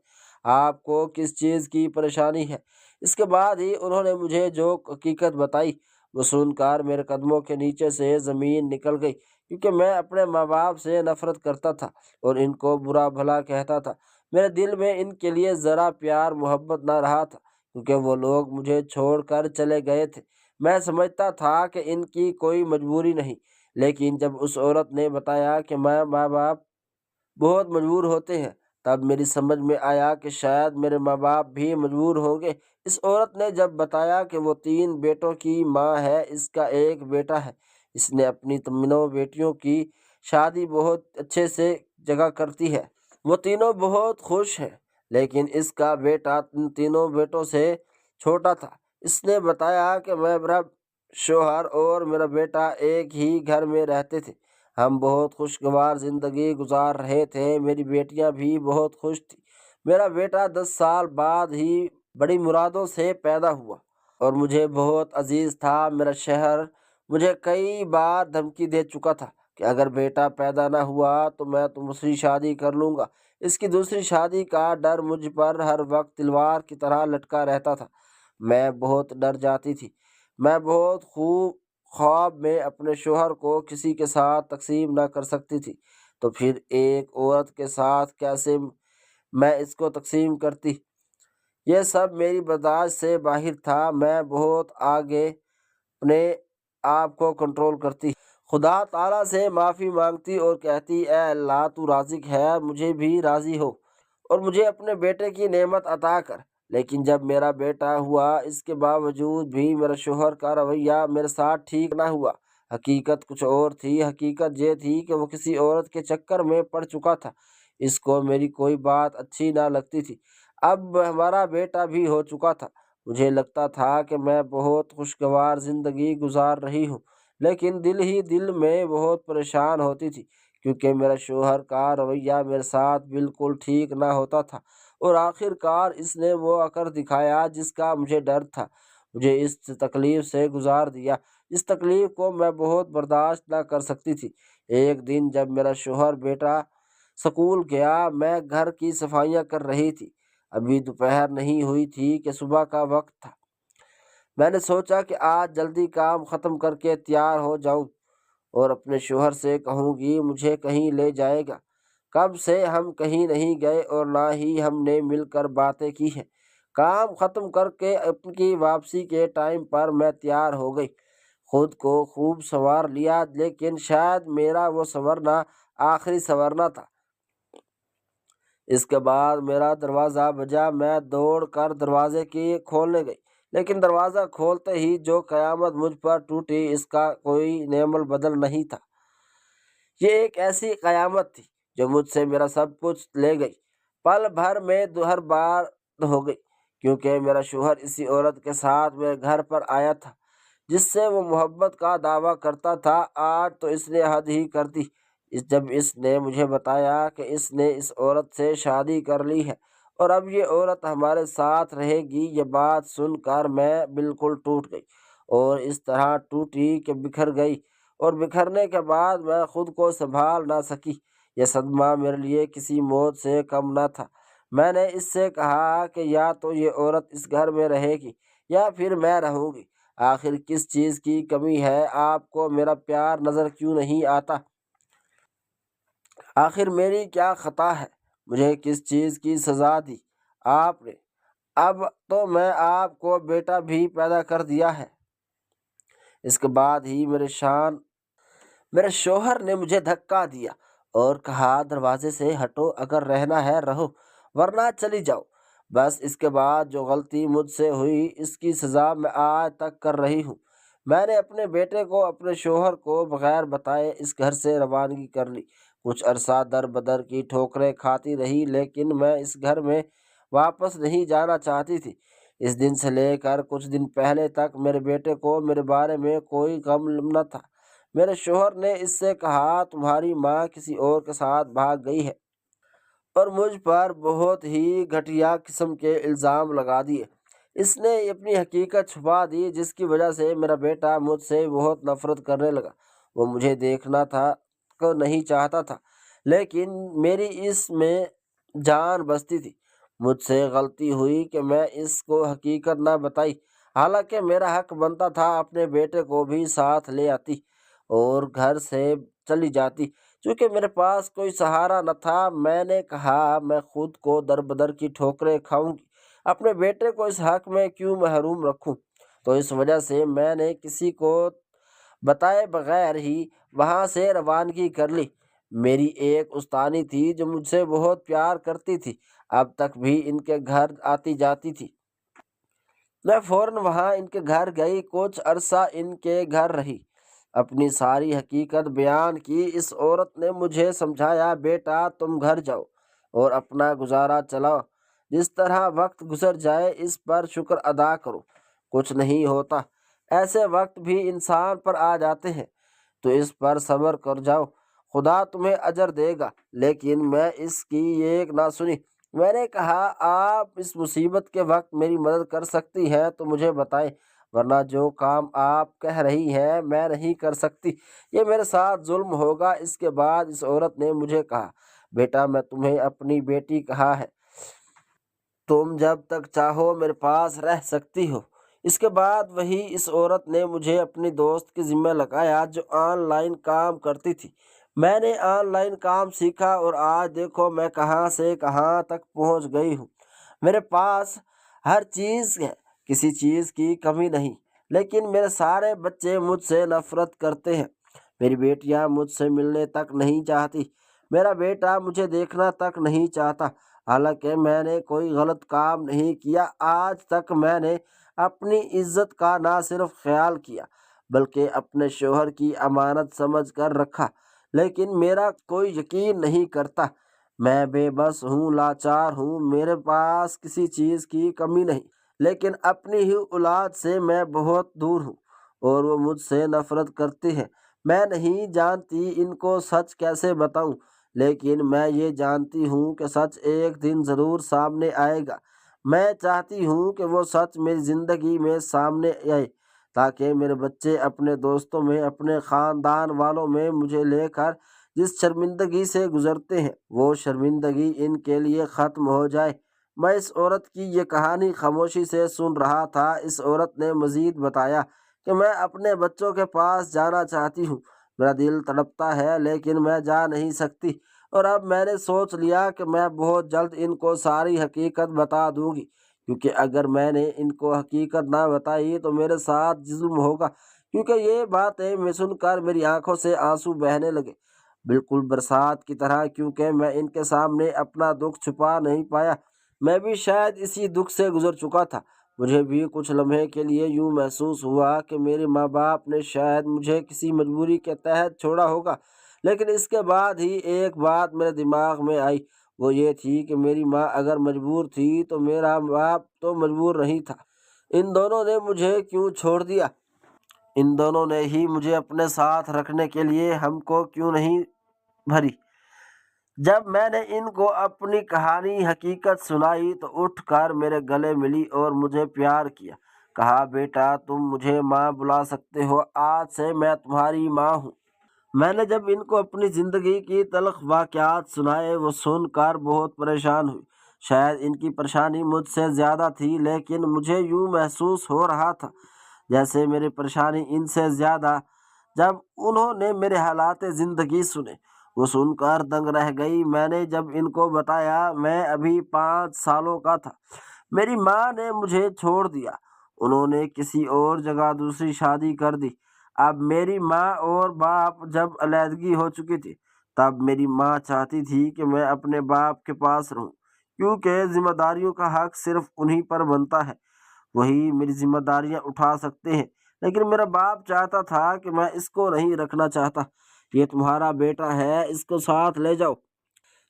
آپ کو کس چیز کی پریشانی ہے؟ اس کے بعد ہی انہوں نے مجھے جو حقیقت بتائی، وہ سن کر میرے قدموں کے نیچے سے زمین نکل گئی، کیونکہ میں اپنے ماں باپ سے نفرت کرتا تھا اور ان کو برا بھلا کہتا تھا۔ میرے دل میں ان کے لیے ذرا پیار محبت نہ رہا تھا، کیونکہ وہ لوگ مجھے چھوڑ کر چلے گئے تھے۔ میں سمجھتا تھا کہ ان کی کوئی مجبوری نہیں، لیکن جب اس عورت نے بتایا کہ ماں باپ بہت مجبور ہوتے ہیں، تب میری سمجھ میں آیا کہ شاید میرے ماں باپ بھی مجبور ہوں گے۔ اس عورت نے جب بتایا کہ وہ 3 بیٹوں کی ماں ہے، اس کا ایک بیٹا ہے، اس نے اپنی تینوں بیٹیوں کی شادی بہت اچھے سے جگہ کرتی ہے، وہ تینوں بہت خوش ہیں، لیکن اس کا بیٹا ان تینوں بیٹوں سے چھوٹا تھا۔ اس نے بتایا کہ میرا شوہر اور میرا بیٹا ایک ہی گھر میں رہتے تھے، ہم بہت خوشگوار زندگی گزار رہے تھے، میری بیٹیاں بھی بہت خوش تھیں۔ میرا بیٹا 10 سال بعد ہی بڑی مرادوں سے پیدا ہوا اور مجھے بہت عزیز تھا۔ میرا شوہر مجھے کئی بار دھمکی دے چکا تھا کہ اگر بیٹا پیدا نہ ہوا تو میں دوسری شادی کر لوں گا۔ اس کی دوسری شادی کا ڈر مجھ پر ہر وقت تلوار کی طرح لٹکا رہتا تھا۔ میں بہت ڈر جاتی تھی۔ میں بہت خواب میں اپنے شوہر کو کسی کے ساتھ تقسیم نہ کر سکتی تھی، تو پھر ایک عورت کے ساتھ کیسے میں اس کو تقسیم کرتی؟ یہ سب میری برداشت سے باہر تھا۔ میں بہت آگے اپنے آپ کو کنٹرول کرتی، خدا تعالیٰ سے معافی مانگتی اور کہتی، اے اللہ تو رازق ہے، مجھے بھی راضی ہو اور مجھے اپنے بیٹے کی نعمت عطا کر۔ لیکن جب میرا بیٹا ہوا، اس کے باوجود بھی میرے شوہر کا رویہ میرے ساتھ ٹھیک نہ ہوا۔ حقیقت کچھ اور تھی۔ حقیقت یہ تھی کہ وہ کسی عورت کے چکر میں پڑ چکا تھا، اس کو میری کوئی بات اچھی نہ لگتی تھی۔ اب ہمارا بیٹا بھی ہو چکا تھا۔ مجھے لگتا تھا کہ میں بہت خوشگوار زندگی گزار رہی ہوں، لیکن دل ہی دل میں بہت پریشان ہوتی تھی، کیونکہ میرے شوہر کا رویہ میرے ساتھ بالکل ٹھیک نہ ہوتا تھا، اور آخر کار اس نے وہ کر دکھایا جس کا مجھے ڈر تھا۔ مجھے اس تکلیف سے گزار دیا، اس تکلیف کو میں بہت برداشت نہ کر سکتی تھی۔ ایک دن جب میرا شوہر بیٹا سکول گیا، میں گھر کی صفائیاں کر رہی تھی۔ ابھی دوپہر نہیں ہوئی تھی کہ صبح کا وقت تھا۔ میں نے سوچا کہ آج جلدی کام ختم کر کے تیار ہو جاؤں اور اپنے شوہر سے کہوں گی مجھے کہیں لے جائے گا۔ کب سے ہم کہیں نہیں گئے اور نہ ہی ہم نے مل کر باتیں کی ہیں۔ کام ختم کر کے ان کی واپسی کے ٹائم پر میں تیار ہو گئی، خود کو خوب سنوار لیا، لیکن شاید میرا وہ سنورنا آخری سنورنا تھا۔ اس کے بعد میرا دروازہ بجا، میں دوڑ کر دروازے کی کھولنے گئی، لیکن دروازہ کھولتے ہی جو قیامت مجھ پر ٹوٹی اس کا کوئی نعم البدل نہیں تھا۔ یہ ایک ایسی قیامت تھی جو مجھ سے میرا سب کچھ لے گئی، پل بھر میں ہر بار ہو گئی، کیونکہ میرا شوہر اسی عورت کے ساتھ میرے گھر پر آیا تھا جس سے وہ محبت کا دعویٰ کرتا تھا۔ آج تو اس نے حد ہی کر دی جب اس نے مجھے بتایا کہ اس نے اس عورت سے شادی کر لی ہے اور اب یہ عورت ہمارے ساتھ رہے گی۔ یہ بات سن کر میں بالکل ٹوٹ گئی، اور اس طرح ٹوٹی کہ بکھر گئی، اور بکھرنے کے بعد میں خود کو سنبھال نہ سکی۔ یہ صدمہ میرے لیے کسی موت سے کم نہ تھا۔ میں نے اس سے کہا کہ یا تو یہ عورت اس گھر میں رہے گی یا پھر میں رہوں گی۔ آخر کس چیز کی کمی ہے؟ آپ کو میرا پیار نظر کیوں نہیں آتا؟ آخر میری کیا خطا ہے؟ مجھے کس چیز کی سزا دی آپ نے؟ اب تو میں آپ کو بیٹا بھی پیدا کر دیا ہے۔ اس کے بعد ہی میرے شوہر نے مجھے دھکا دیا اور کہا، دروازے سے ہٹو، اگر رہنا ہے رہو ورنہ چلی جاؤ۔ بس اس کے بعد جو غلطی مجھ سے ہوئی اس کی سزا میں آج تک کر رہی ہوں۔ میں نے اپنے بیٹے کو اپنے شوہر کو بغیر بتائے اس گھر سے روانگی کر لی۔ کچھ عرصہ در بدر کی ٹھوکریں کھاتی رہی، لیکن میں اس گھر میں واپس نہیں جانا چاہتی تھی۔ اس دن سے لے کر کچھ دن پہلے تک میرے بیٹے کو میرے بارے میں کوئی غم نہ تھا۔ میرے شوہر نے اس سے کہا، تمہاری ماں کسی اور کے ساتھ بھاگ گئی ہے، اور مجھ پر بہت ہی گھٹیا قسم کے الزام لگا دیے۔ اس نے اپنی حقیقت چھپا دی، جس کی وجہ سے میرا بیٹا مجھ سے بہت نفرت کرنے لگا۔ وہ مجھے دیکھنا تھا کو نہیں چاہتا تھا، لیکن میری اس میں جان بستی تھی۔ مجھ سے غلطی ہوئی کہ میں اس کو حقیقت نہ بتائی، حالانکہ میرا حق بنتا تھا اپنے بیٹے کو بھی ساتھ لے آتی اور گھر سے چلی جاتی۔ چونکہ میرے پاس کوئی سہارا نہ تھا، میں نے کہا میں خود کو در بدر کی ٹھوکریں کھاؤں گی، اپنے بیٹے کو اس حق میں کیوں محروم رکھوں؟ تو اس وجہ سے میں نے کسی کو بتائے بغیر ہی وہاں سے روانگی کر لی۔ میری ایک استانی تھی جو مجھ سے بہت پیار کرتی تھی، اب تک بھی ان کے گھر آتی جاتی تھی۔ میں فوراً وہاں ان کے گھر گئی، کچھ عرصہ ان کے گھر رہی، اپنی ساری حقیقت بیان کی۔ اس عورت نے مجھے سمجھایا، بیٹا تم گھر جاؤ اور اپنا گزارا چلاؤ، جس طرح وقت گزر جائے اس پر شکر ادا کرو، کچھ نہیں ہوتا، ایسے وقت بھی انسان پر آ جاتے ہیں، تو اس پر صبر کر جاؤ، خدا تمہیں اجر دے گا۔ لیکن میں اس کی ایک نہ سنی۔ میں نے کہا، آپ اس مصیبت کے وقت میری مدد کر سکتی ہیں تو مجھے بتائیں، ورنہ جو کام آپ کہہ رہی ہیں میں نہیں کر سکتی، یہ میرے ساتھ ظلم ہوگا۔ اس کے بعد اس عورت نے مجھے کہا، بیٹا میں تمہیں اپنی بیٹی کہا ہے، تم جب تک چاہو میرے پاس رہ سکتی ہو۔ اس کے بعد وہی اس عورت نے مجھے اپنی دوست کے ذمہ لگایا جو آن لائن کام کرتی تھی۔ میں نے آن لائن کام سیکھا اور آج دیکھو میں کہاں سے کہاں تک پہنچ گئی ہوں۔ میرے پاس ہر چیز ہے، کسی چیز کی کمی نہیں، لیکن میرے سارے بچے مجھ سے نفرت کرتے ہیں۔ میری بیٹیاں مجھ سے ملنے تک نہیں چاہتی، میرا بیٹا مجھے دیکھنا تک نہیں چاہتا، حالانکہ میں نے کوئی غلط کام نہیں کیا۔ آج تک میں نے اپنی عزت کا نہ صرف خیال کیا بلکہ اپنے شوہر کی امانت سمجھ کر رکھا، لیکن میرا کوئی یقین نہیں کرتا۔ میں بے بس ہوں، لاچار ہوں، میرے پاس کسی چیز کی کمی نہیں، لیکن اپنی ہی اولاد سے میں بہت دور ہوں اور وہ مجھ سے نفرت کرتی ہے۔ میں نہیں جانتی ان کو سچ کیسے بتاؤں، لیکن میں یہ جانتی ہوں کہ سچ ایک دن ضرور سامنے آئے گا۔ میں چاہتی ہوں کہ وہ سچ میری زندگی میں سامنے آئے، تاکہ میرے بچے اپنے دوستوں میں، اپنے خاندان والوں میں مجھے لے کر جس شرمندگی سے گزرتے ہیں، وہ شرمندگی ان کے لیے ختم ہو جائے۔ میں اس عورت کی یہ کہانی خاموشی سے سن رہا تھا۔ اس عورت نے مزید بتایا کہ میں اپنے بچوں کے پاس جانا چاہتی ہوں، میرا دل تڑپتا ہے لیکن میں جا نہیں سکتی، اور اب میں نے سوچ لیا کہ میں بہت جلد ان کو ساری حقیقت بتا دوں گی، کیونکہ اگر میں نے ان کو حقیقت نہ بتائی تو میرے ساتھ ظلم ہوگا۔ کیونکہ یہ باتیں میں سن کر میری آنکھوں سے آنسو بہنے لگے، بالکل برسات کی طرح، کیونکہ میں ان کے سامنے اپنا دکھ چھپا نہیں پایا۔ میں بھی شاید اسی دکھ سے گزر چکا تھا۔ مجھے بھی کچھ لمحے کے لیے یوں محسوس ہوا کہ میرے ماں باپ نے شاید مجھے کسی مجبوری کے تحت چھوڑا ہوگا، لیکن اس کے بعد ہی ایک بات میرے دماغ میں آئی، وہ یہ تھی کہ میری ماں اگر مجبور تھی تو میرا باپ تو مجبور نہیں تھا۔ ان دونوں نے مجھے کیوں چھوڑ دیا؟ ان دونوں نے ہی مجھے اپنے ساتھ رکھنے کے لیے ہم کو کیوں نہیں بھری؟ جب میں نے ان کو اپنی کہانی حقیقت سنائی تو اٹھ کر میرے گلے ملی اور مجھے پیار کیا، کہا، بیٹا تم مجھے ماں بلا سکتے ہو، آج سے میں تمہاری ماں ہوں۔ میں نے جب ان کو اپنی زندگی کی تلخ واقعات سنائے، وہ سن کر بہت پریشان ہوئی۔ شاید ان کی پریشانی مجھ سے زیادہ تھی، لیکن مجھے یوں محسوس ہو رہا تھا جیسے میری پریشانی ان سے زیادہ۔ جب انہوں نے میرے حالات زندگی سنے، وہ سن کر دنگ رہ گئی۔ میں نے جب ان کو بتایا میں ابھی 5 سالوں کا تھا، میری ماں نے مجھے چھوڑ دیا، انہوں نے کسی اور جگہ دوسری شادی کر دی۔ اب میری ماں اور باپ جب علیحدگی ہو چکی تھی، تب میری ماں چاہتی تھی کہ میں اپنے باپ کے پاس رہوں، کیونکہ ذمہ داریوں کا حق صرف انہی پر بنتا ہے، وہی میری ذمہ داریاں اٹھا سکتے ہیں۔ لیکن میرا باپ چاہتا تھا کہ میں اس کو نہیں رکھنا چاہتا۔ یہ تمہارا بیٹا ہے، اس کو ساتھ لے جاؤ،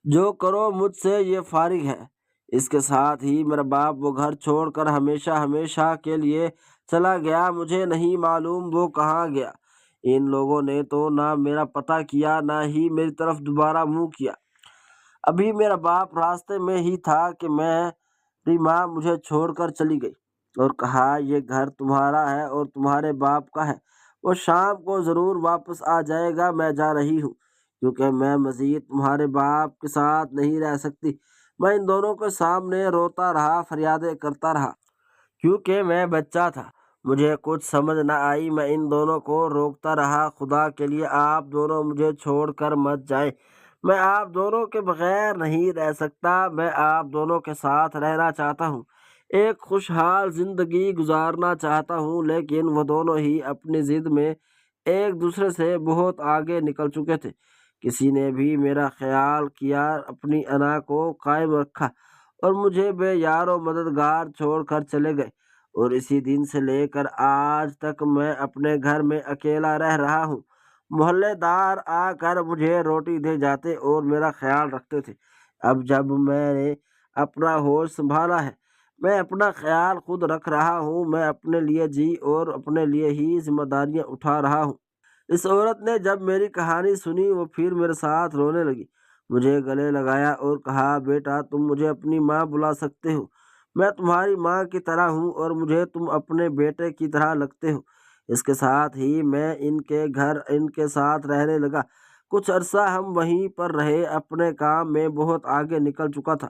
جو کرو مجھ سے یہ فارغ ہے۔ اس کے ساتھ ہی میرا باپ وہ گھر چھوڑ کر ہمیشہ ہمیشہ کے لیے چلا گیا۔ مجھے نہیں معلوم وہ کہاں گیا۔ ان لوگوں نے تو نہ میرا پتہ کیا، نہ ہی میری طرف دوبارہ منہ کیا۔ ابھی میرا باپ راستے میں ہی تھا کہ میری ماں مجھے چھوڑ کر چلی گئی اور کہا یہ گھر تمہارا ہے اور تمہارے باپ کا ہے، وہ شام کو ضرور واپس آ جائے گا، میں جا رہی ہوں کیونکہ میں مزید تمہارے باپ کے ساتھ نہیں رہ سکتی۔ میں ان دونوں کے سامنے روتا رہا، فریادیں کرتا رہا کیونکہ میں بچہ تھا، مجھے کچھ سمجھ نہ آئی۔ میں ان دونوں کو روکتا رہا، خدا کے لیے آپ دونوں مجھے چھوڑ کر مت جائیں، میں آپ دونوں کے بغیر نہیں رہ سکتا، میں آپ دونوں کے ساتھ رہنا چاہتا ہوں، ایک خوشحال زندگی گزارنا چاہتا ہوں۔ لیکن وہ دونوں ہی اپنی ضد میں ایک دوسرے سے بہت آگے نکل چکے تھے۔ کسی نے بھی میرا خیال کیا، اپنی انا کو قائم رکھا اور مجھے بے یار و مددگار چھوڑ کر چلے گئے، اور اسی دن سے لے کر آج تک میں اپنے گھر میں اکیلا رہ رہا ہوں۔ محلے دار آ کر مجھے روٹی دے جاتے اور میرا خیال رکھتے تھے۔ اب جب میں نے اپنا ہوش سنبھالا ہے، میں اپنا خیال خود رکھ رہا ہوں، میں اپنے لیے جی اور اپنے لیے ہی ذمہ داریاں اٹھا رہا ہوں۔ اس عورت نے جب میری کہانی سنی، وہ پھر میرے ساتھ رونے لگی، مجھے گلے لگایا اور کہا بیٹا تم مجھے اپنی ماں بلا سکتے ہو، میں تمہاری ماں کی طرح ہوں اور مجھے تم اپنے بیٹے کی طرح لگتے ہو۔ اس کے ساتھ ہی میں ان کے گھر ان کے ساتھ رہنے لگا۔ کچھ عرصہ ہم وہیں پر رہے، اپنے کام میں بہت آگے نکل چکا تھا،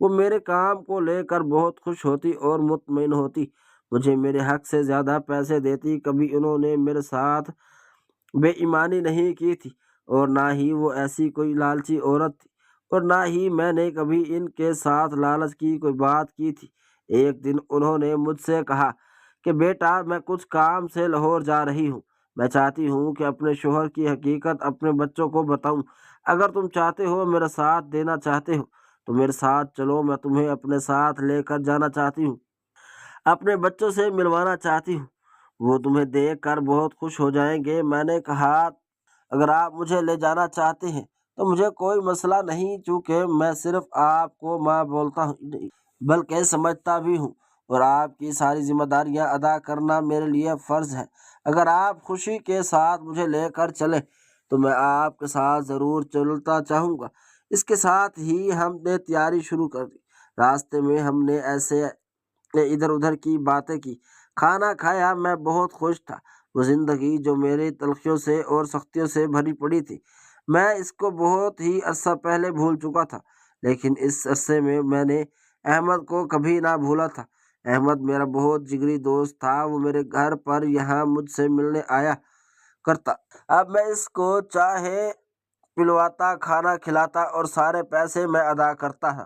وہ میرے کام کو لے کر بہت خوش ہوتی اور مطمئن ہوتی، مجھے میرے حق سے زیادہ پیسے دیتی۔ کبھی انہوں نے میرے ساتھ بے ایمانی نہیں کی تھی اور نہ ہی وہ ایسی کوئی لالچی عورت تھی، اور نہ ہی میں نے کبھی ان کے ساتھ لالچ کی کوئی بات کی تھی۔ ایک دن انہوں نے مجھ سے کہا کہ بیٹا میں کچھ کام سے لاہور جا رہی ہوں، میں چاہتی ہوں کہ اپنے شوہر کی حقیقت اپنے بچوں کو بتاؤں، اگر تم چاہتے ہو میرا ساتھ دینا چاہتے ہو تو میرے ساتھ چلو، میں تمہیں اپنے ساتھ لے کر جانا چاہتی ہوں، اپنے بچوں سے ملوانا چاہتی ہوں، وہ تمہیں دیکھ کر بہت خوش ہو جائیں گے۔ میں نے کہا اگر آپ مجھے لے جانا چاہتے ہیں تو مجھے کوئی مسئلہ نہیں، چونکہ میں صرف آپ کو ماں بولتا ہوں نہیں بلکہ سمجھتا بھی ہوں، اور آپ کی ساری ذمہ داریاں ادا کرنا میرے لیے فرض ہے۔ اگر آپ خوشی کے ساتھ مجھے لے کر چلیں تو میں آپ کے ساتھ ضرور چلتا چاہوں گا۔ اس کے ساتھ ہی ہم نے تیاری شروع کر دی۔ راستے میں ہم نے ایسے ادھر ادھر کی باتیں کی، کھانا کھایا، میں بہت خوش تھا۔ وہ زندگی جو میری تلخیوں سے اور سختیوں سے بھری پڑی تھی، میں اس کو بہت ہی عرصہ پہلے بھول چکا تھا، لیکن اس عرصے میں میں نے احمد کو کبھی نہ بھولا تھا۔ احمد میرا بہت جگری دوست تھا، وہ میرے گھر پر یہاں مجھ سے ملنے آیا کرتا۔ اب میں اس کو چاہے پلواتا، کھانا کھلاتا اور سارے پیسے میں ادا کرتا تھا۔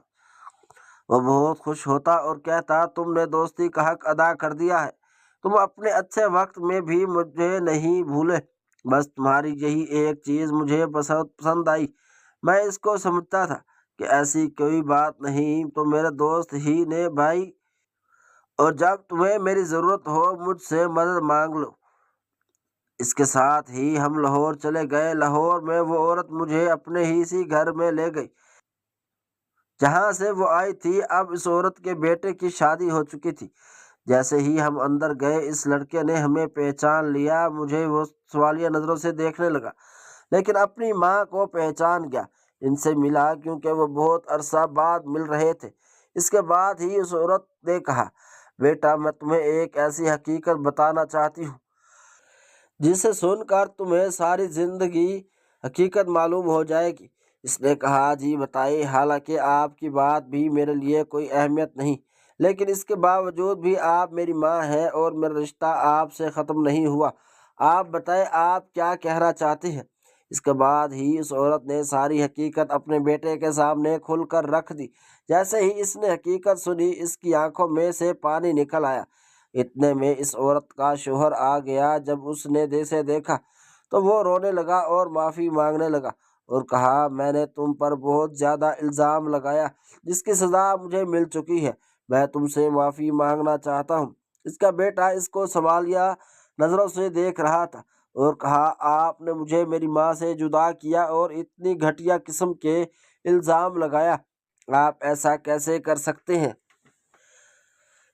وہ بہت خوش ہوتا اور کہتا تم نے دوستی کا حق ادا کر دیا ہے، تم اپنے اچھے وقت میں بھی مجھے نہیں بھولے، بس تمہاری یہی ایک چیز مجھے پسند آئی۔ میں اس کو سمجھتا تھا کہ ایسی کوئی بات نہیں، تو میرے دوست ہی نے بھائی، اور جب تمہیں میری ضرورت ہو مجھ سے مدد مانگ لو۔ اس کے ساتھ ہی ہم لاہور چلے گئے۔ لاہور میں وہ عورت مجھے اپنے ہی سی گھر میں لے گئی جہاں سے وہ آئی تھی۔ اب اس عورت کے بیٹے کی شادی ہو چکی تھی۔ جیسے ہی ہم اندر گئے اس لڑکے نے ہمیں پہچان لیا، مجھے وہ سوالیہ نظروں سے دیکھنے لگا، لیکن اپنی ماں کو پہچان گیا، ان سے ملا کیونکہ وہ بہت عرصہ بعد مل رہے تھے۔ اس کے بعد ہی اس عورت نے کہا بیٹا میں تمہیں ایک ایسی حقیقت بتانا چاہتی ہوں جسے سن کر تمہیں ساری زندگی حقیقت معلوم ہو جائے گی۔ اس نے کہا جی بتائیے، حالانکہ آپ کی بات بھی میرے لیے کوئی اہمیت نہیں، لیکن اس کے باوجود بھی آپ میری ماں ہیں اور میرا رشتہ آپ سے ختم نہیں ہوا، آپ بتائیں آپ کیا کہنا چاہتے ہیں۔ اس کے بعد ہی اس عورت نے ساری حقیقت اپنے بیٹے کے سامنے کھل کر رکھ دی۔ جیسے ہی اس نے حقیقت سنی اس کی آنکھوں میں سے پانی نکل آیا۔ اتنے میں اس عورت کا شوہر آ گیا۔ جب اس نے اسے دیکھا تو وہ رونے لگا اور معافی مانگنے لگا اور کہا میں نے تم پر بہت زیادہ الزام لگایا جس کی سزا مجھے مل چکی ہے، میں تم سے معافی مانگنا چاہتا ہوں۔ اس کا بیٹا اس کو سنبھالیا نظروں سے دیکھ رہا تھا اور کہا، آپ نے مجھے میری ماں سے جدا کیا اور اتنی گھٹیا قسم کے الزام لگایا، آپ ایسا کیسے کر سکتے ہیں؟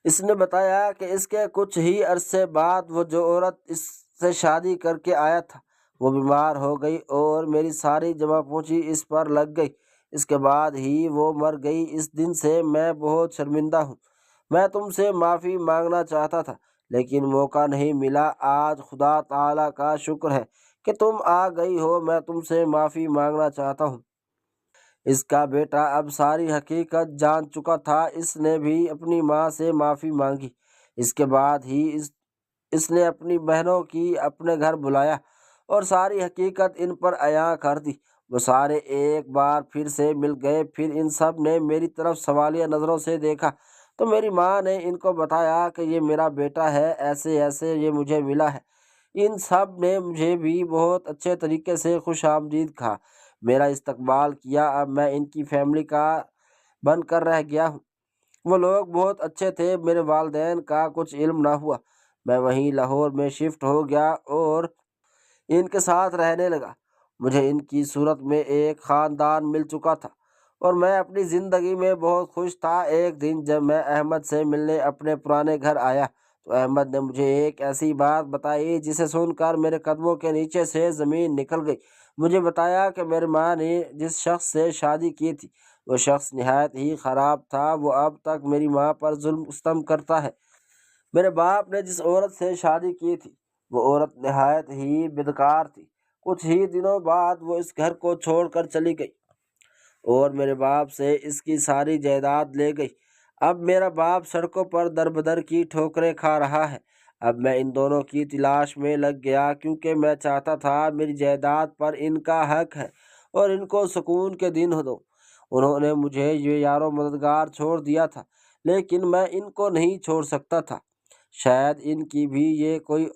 اس نے بتایا کہ اس کے کچھ ہی عرصے بعد وہ جو عورت اس سے شادی کر کے آیا تھا وہ بیمار ہو گئی اور میری ساری جمع پونجی اس پر لگ گئی، اس کے بعد ہی وہ مر گئی۔ اس دن سے میں بہت شرمندہ ہوں، میں تم سے معافی مانگنا چاہتا تھا لیکن موقع نہیں ملا۔ آج خدا تعالیٰ کا شکر ہے کہ تم آ گئی ہو، میں تم سے معافی مانگنا چاہتا ہوں۔ اس کا بیٹا اب ساری حقیقت جان چکا تھا، اس نے بھی اپنی ماں سے معافی مانگی۔ اس کے بعد ہی اس نے اپنی بہنوں کی اپنے گھر بلایا اور ساری حقیقت ان پر عیاں کر دی۔ وہ سارے ایک بار پھر سے مل گئے، پھر ان سب نے میری طرف سوالیہ نظروں سے دیکھا تو میری ماں نے ان کو بتایا کہ یہ میرا بیٹا ہے، ایسے ایسے یہ مجھے ملا ہے۔ ان سب نے مجھے بھی بہت اچھے طریقے سے خوش آمدید کہا، میرا استقبال کیا۔ اب میں ان کی فیملی کا بن کر رہ گیا ہوں۔ وہ لوگ بہت اچھے تھے، میرے والدین کا کچھ علم نہ ہوا، میں وہیں لاہور میں شفٹ ہو گیا اور ان کے ساتھ رہنے لگا۔ مجھے ان کی صورت میں ایک خاندان مل چکا تھا اور میں اپنی زندگی میں بہت خوش تھا۔ ایک دن جب میں احمد سے ملنے اپنے پرانے گھر آیا تو احمد نے مجھے ایک ایسی بات بتائی جسے سن کر میرے قدموں کے نیچے سے زمین نکل گئی۔ مجھے بتایا کہ میری ماں نے جس شخص سے شادی کی تھی وہ شخص نہایت ہی خراب تھا، وہ اب تک میری ماں پر ظلم و ستم کرتا ہے۔ میرے باپ نے جس عورت سے شادی کی تھی وہ عورت نہایت ہی بدکار تھی۔ کچھ ہی دنوں بعد وہ اس گھر کو چھوڑ کر چلی گئی اور میرے باپ سے اس کی ساری جائیداد لے گئی۔ اب میرا باپ سڑکوں پر در بدر کی ٹھوکریں کھا رہا ہے۔ اب میں ان دونوں کی تلاش میں لگ گیا کیونکہ میں چاہتا تھا میری جائیداد پر ان کا حق ہے اور ان کو سکون کے دن دو۔ انہوں نے مجھے یہ یار و مددگار چھوڑ دیا تھا لیکن میں ان کو نہیں چھوڑ سکتا تھا، شاید ان کی بھی یہ کوئی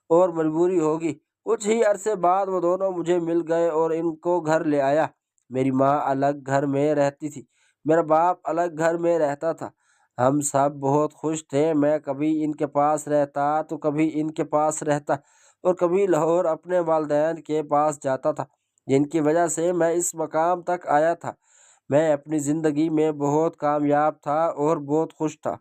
اور مجبوری ہوگی۔ کچھ ہی عرصے بعد وہ دونوں مجھے مل گئے اور ان کو گھر لے آیا۔ میری ماں الگ گھر میں رہتی تھی، میرا باپ الگ گھر میں رہتا تھا۔ ہم سب بہت خوش تھے، میں کبھی ان کے پاس رہتا تو کبھی ان کے پاس رہتا اور کبھی لاہور اپنے والدین کے پاس جاتا تھا جن کی وجہ سے میں اس مقام تک آیا تھا۔ میں اپنی زندگی میں بہت کامیاب تھا اور بہت خوش تھا۔